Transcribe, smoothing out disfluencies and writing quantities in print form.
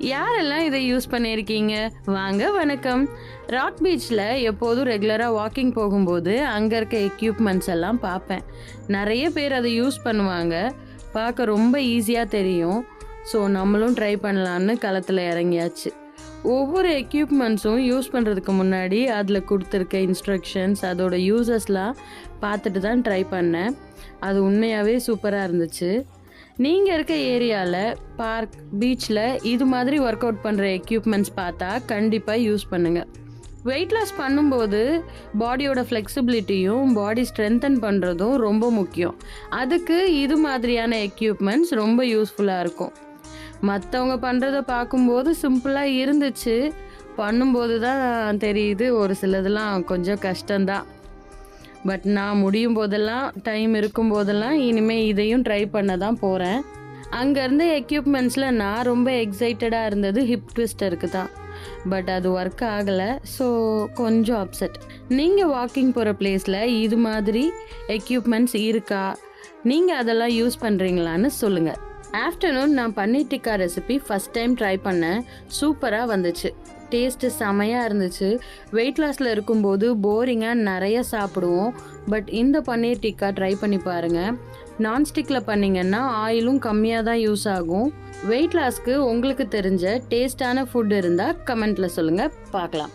யாரெல்லாம் இதை யூஸ் பண்ணியிருக்கீங்க? வாங்க வணக்கம். ராக் பீச்சில் எப்போதும் ரெகுலராக வாக்கிங் போகும்போது அங்கே இருக்க எக்யூப்மெண்ட்ஸ் எல்லாம் பார்ப்பேன். நிறைய பேர் அதை யூஸ் பண்ணுவாங்க. பார்க்க ரொம்ப ஈஸியாக தெரியும். ஸோ நம்மளும் ட்ரை பண்ணலான்னு களத்தில் இறங்கியாச்சு. ஒவ்வொரு எக்யூப்மெண்ட்ஸும் யூஸ் பண்ணுறதுக்கு முன்னாடி அதில் கொடுத்துருக்க இன்ஸ்ட்ரக்ஷன்ஸ், அதோட யூசஸ்லாம் பார்த்துட்டு தான் ட்ரை பண்ணேன். அது உண்மையாகவே சூப்பராக இருந்துச்சு. நீங்கள் இருக்க ஏரியாவில் பார்க், பீச்சில் இது மாதிரி ஒர்க் அவுட் பண்ணுற எக்யூப்மெண்ட்ஸ் பார்த்தா கண்டிப்பாக யூஸ் பண்ணுங்கள். வெயிட் லாஸ் பண்ணும்போது பாடியோட ஃப்ளெக்சிபிலிட்டியும் பாடி ஸ்ட்ரென்தன் பண்ணுறதும் ரொம்ப முக்கியம். அதுக்கு இது மாதிரியான எக்யூப்மெண்ட்ஸ் ரொம்ப யூஸ்ஃபுல்லாக இருக்கும். மற்றவங்க பண்ணுறத பார்க்கும்போது சிம்பிளாக இருந்துச்சு, பண்ணும்போது தான் தெரியுது ஒரு சிலதெல்லாம் கொஞ்சம் கஷ்டம்தான். பட் நான் முடியும் போதெல்லாம், டைம் இருக்கும் போதெல்லாம் இனிமேல் இதையும் ட்ரை பண்ண தான் போகிறேன். அங்கேருந்து எக்யூப்மெண்ட்ஸில் நான் ரொம்ப எக்ஸைட்டடாக இருந்தது ஹிப் ட்விஸ்டருக்கு தான். பட் அது ஒர்க் ஆகலை. ஸோ கொஞ்சம் அப்செட். நீங்கள் வாக்கிங் போகிற பிளேஸில் இது மாதிரி எக்யூப்மெண்ட்ஸ் இருக்கா? நீங்கள் அதெல்லாம் யூஸ் பண்ணுறீங்களான்னு சொல்லுங்கள். ஆஃப்டர்நூன் நான் paneer tikka recipe first time try பண்ணேன். சூப்பராக வந்துச்சு. டேஸ்ட்டு செமையாக இருந்துச்சு. வெயிட் லாஸில் இருக்கும்போது போரிங்காக நிறைய சாப்பிடுவோம். பட் இந்த பன்னீர் டிக்கா ட்ரை பண்ணி பாருங்கள். நான்ஸ்டிக்கில் பண்ணிங்கன்னா ஆயிலும் கம்மியாக தான் யூஸ் ஆகும். வெயிட் லாஸ்க்கு உங்களுக்கு தெரிஞ்ச டேஸ்டான ஃபுட் இருந்தால் கமெண்ட்டில் சொல்லுங்கள், பார்க்கலாம்.